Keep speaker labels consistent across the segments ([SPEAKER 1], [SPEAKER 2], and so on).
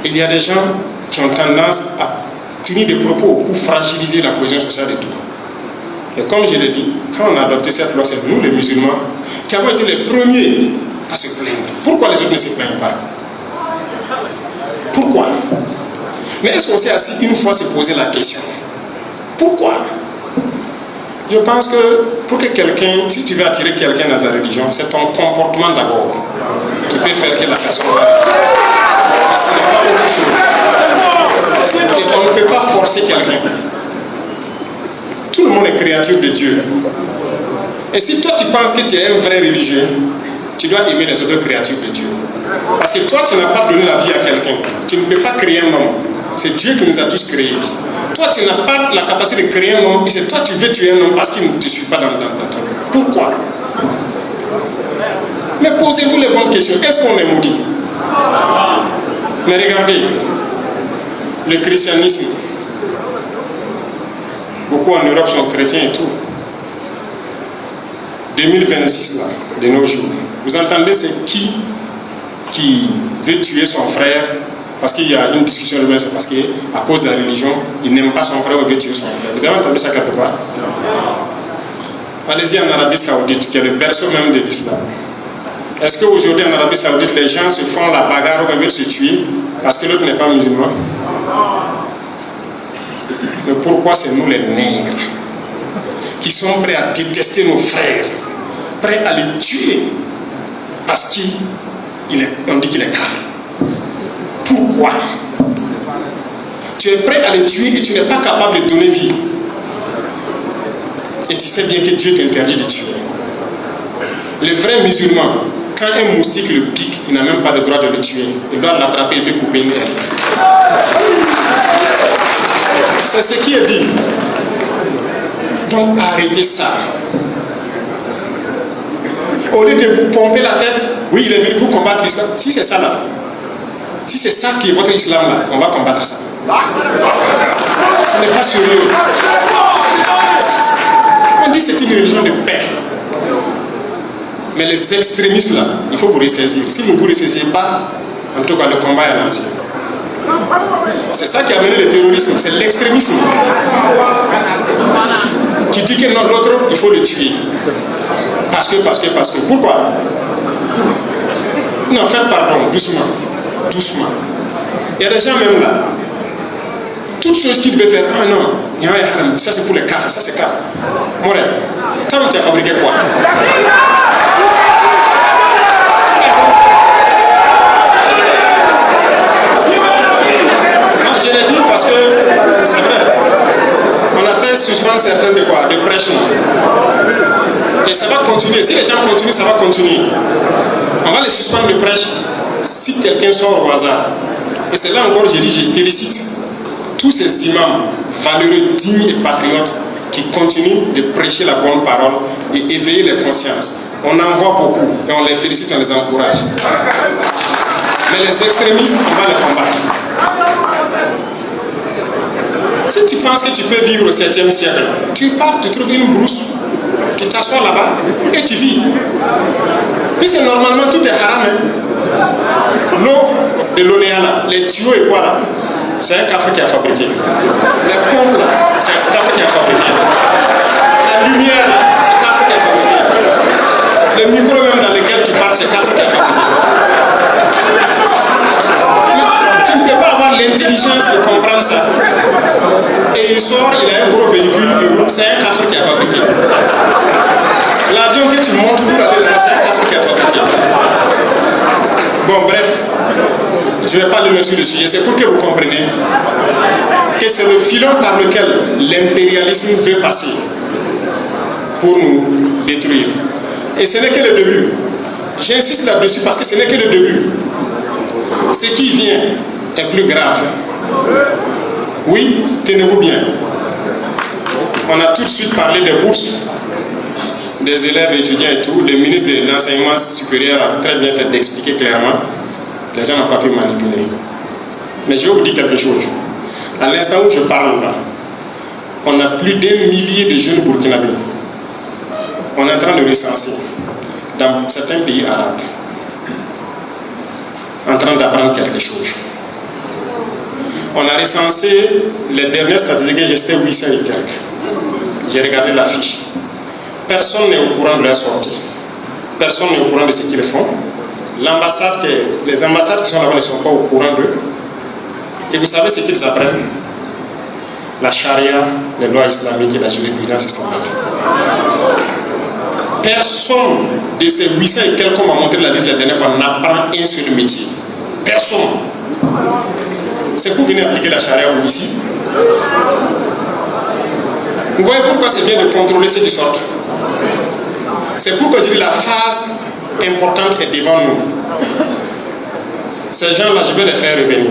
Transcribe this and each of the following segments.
[SPEAKER 1] Il y a des gens qui ont tendance à tenir des propos pour fragiliser la cohésion sociale et tout. Et comme je l'ai dit, quand on a adopté cette loi, c'est nous les musulmans qui avons été les premiers à se plaindre. Pourquoi les autres ne se plaignent pas? Pourquoi? Mais est-ce qu'on s'est assis une fois se poser la question? Pourquoi? Je pense que pour que quelqu'un, si tu veux attirer quelqu'un dans ta religion, c'est ton comportement d'abord qui peut faire que la personne va. Ce n'est pas autre chose. Et on ne peut pas forcer quelqu'un. Tout le monde est créature de Dieu. Et si toi tu penses que tu es un vrai religieux, tu dois aimer les autres créatures de Dieu. Parce que toi tu n'as pas donné la vie à quelqu'un. Tu ne peux pas créer un homme. C'est Dieu qui nous a tous créés. Toi tu n'as pas la capacité de créer un homme et c'est toi tu veux tuer un homme parce qu'il ne te suit pas dans ton. Pourquoi? Mais posez-vous les bonnes questions. Est-ce qu'on est maudit? Mais regardez, le christianisme, beaucoup en Europe sont chrétiens et tout. 2026 là, de nos jours, vous entendez c'est qui veut tuer son frère parce qu'il y a une discussion de c'est parce qu'à cause de la religion, il n'aime pas son frère ou veut tuer son frère. Vous avez entendu ça quelque part? Allez-y en Arabie Saoudite, qui est le berceau même de l'islam. Est-ce qu'aujourd'hui en Arabie Saoudite, les gens se font la bagarre ou veulent se tuer parce que l'autre n'est pas musulman? Mais pourquoi c'est nous les nègres qui sommes prêts à détester nos frères, prêts à les tuer parce qu'on dit qu'il est kafir? Pourquoi? Tu es prêt à les tuer et tu n'es pas capable de donner vie. Et tu sais bien que Dieu t'interdit de tuer. Les vrais musulmans, quand un moustique le pique, il n'a même pas le droit de le tuer. Il doit l'attraper et lui couper une aile. C'est ce qui est dit. Donc arrêtez ça. Au lieu de vous pomper la tête, oui, il est venu pour combattre l'islam. Si c'est ça là, si c'est ça qui est votre islam là, on va combattre ça. Ce n'est pas sérieux. On dit que c'est une religion de paix. Mais les extrémistes là, il faut vous ressaisir. Si vous ne vous ressaisissez pas, en tout cas le combat est lancé. C'est ça qui a amené le terrorisme, c'est l'extrémisme. Qui dit que non, l'autre, il faut le tuer. Parce que. Pourquoi? Non, faites pardon, doucement. Doucement. Il y a des gens même là. Toute chose qu'ils veulent faire, ah non, ça c'est pour les cafés, ça c'est café. Morel, toi tu as fabriqué quoi? Non, je l'ai dit parce que c'est vrai. On a fait suspendre certains de quoi? De prêches. Et ça va continuer. Si les gens continuent, ça va continuer. On va les suspendre de prêche si quelqu'un sort au hasard. Et c'est là encore, je félicite tous ces imams valeureux, dignes et patriotes qui continuent de prêcher la bonne parole et éveiller les consciences. On en voit beaucoup et on les félicite, on les encourage. Mais les extrémistes, on va les combattre. Si tu penses que tu peux vivre au 7e siècle, tu pars, tu trouves une brousse, tu t'assois là-bas et tu vis. Puisque normalement tout est haram. L'eau de l'Oléana, les tuyaux et quoi là, c'est un café qui a fabriqué. Les pompes là, c'est un café qui a fabriqué. La lumière là, c'est un café qui a fabriqué. Les micros même dans lesquels tu parles, c'est un café qui a fabriqué. Mais tu ne peux pas avoir l'intelligence de comprendre ça. Et il sort, il a un gros véhicule, il roule, c'est un café qui a fabriqué. L'avion que tu montes pour aller là, c'est un café qui a fabriqué. Bon, bref, je ne vais pas aller sur le sujet, c'est pour que vous compreniez que c'est le filon par lequel l'impérialisme veut passer pour nous détruire. Et ce n'est que le début. J'insiste là-dessus parce que ce n'est que le début. Ce qui vient est plus grave. Oui, tenez-vous bien. On a tout de suite parlé des bourses des élèves, étudiants et tout. Le ministre de l'enseignement supérieur a très bien fait d'expliquer clairement. Les gens n'ont pas pu manipuler. Mais je vais vous dire quelque chose. À l'instant où je parle là, on a plus d'1 millier de jeunes burkinabés. On est en train de recenser dans certains pays arabes, en train d'apprendre quelque chose. On a recensé les dernières statistiques, j'étais 800 et quelques. J'ai regardé la fiche. Personne n'est au courant de leur sortie. Personne n'est au courant de ce qu'ils font. Les ambassades qui sont là-bas ne sont pas au courant d'eux. Et vous savez ce qu'ils apprennent? La charia, les lois islamiques et la jurisprudence islamique. Personne de ces 800 et quelques qu'on m'a montré la liste la dernière fois n'apprend un seul métier. Personne. C'est pour venir appliquer la charia ou ici. Vous voyez pourquoi c'est bien de contrôler ceux qui sortent. C'est pourquoi je dis la phase importante est devant nous. Ces gens-là, je vais les faire revenir.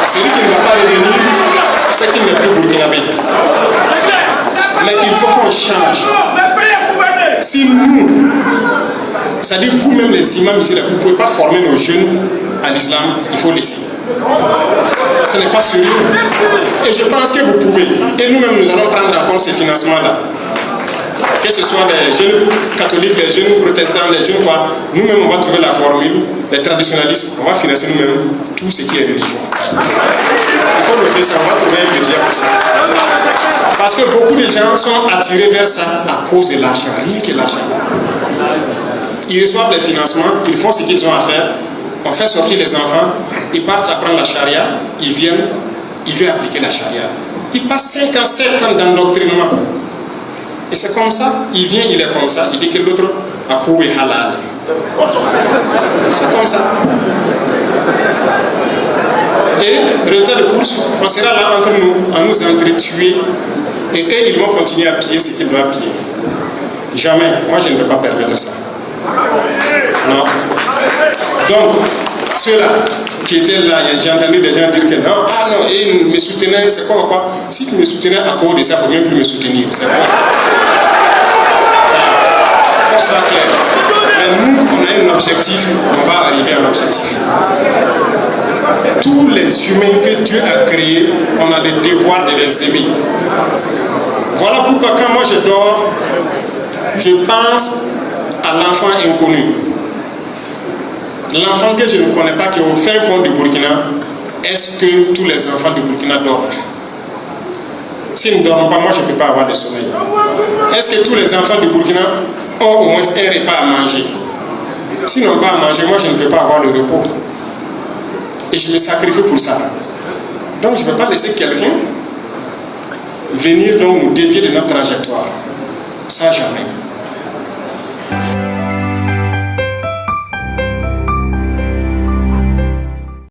[SPEAKER 1] Celui qui ne va pas revenir, c'est qu'il n'est plus burkinabé. Mais il faut qu'on change. Si nous, c'est-à-dire vous-même les imams ici, vous ne pouvez pas former nos jeunes à l'islam, il faut laisser. Ce n'est pas sérieux. Et je pense que vous pouvez. Et nous-mêmes, nous allons prendre en compte ces financements-là. Que ce soit les jeunes catholiques, les jeunes protestants, les jeunes quoi, nous-mêmes on va trouver la formule, les traditionnalistes, on va financer nous-mêmes tout ce qui est religion. Il faut noter ça, on va trouver un budget pour ça. Parce que beaucoup de gens sont attirés vers ça à cause de l'argent, rien que l'argent. Ils reçoivent les financements, ils font ce qu'ils ont à faire, on fait sortir les enfants, ils partent apprendre la charia, ils viennent, ils veulent appliquer la charia. Ils passent 5 ans, 7 ans d'endoctrinement. Et c'est comme ça, il vient, il est comme ça, il dit que l'autre a couru halal. C'est comme ça. Et résultat de course, on sera là entre nous, à nous entretuer, et eux, ils vont continuer à piller ce qu'ils doivent piller. Jamais, moi je ne peux pas permettre ça. Non. Donc, ceux-là qui étaient là, j'ai entendu des gens dire que non, ah non, et ils me soutenaient, c'est quoi? Si tu me soutenais à cause de ça, il ne faut même plus me soutenir. C'est vrai. Qu'on soit clair. Mais nous, on a un objectif, on va arriver à l'objectif. Tous les humains que Dieu a créés, on a le devoir de les aimer. Voilà pourquoi quand moi je dors, je pense à l'enfant inconnu. L'enfant que je ne connais pas, qui est au fin fond du Burkina, est-ce que tous les enfants du Burkina dorment? S'ils ne dorment pas, moi je ne peux pas avoir de sommeil. Est-ce que tous les enfants du Burkina ont au moins un repas à manger? S'ils n'ont pas à manger, moi je ne peux pas avoir de repos. Et je me sacrifie pour ça. Donc je ne peux pas laisser quelqu'un venir donc nous dévier de notre trajectoire. Ça jamais.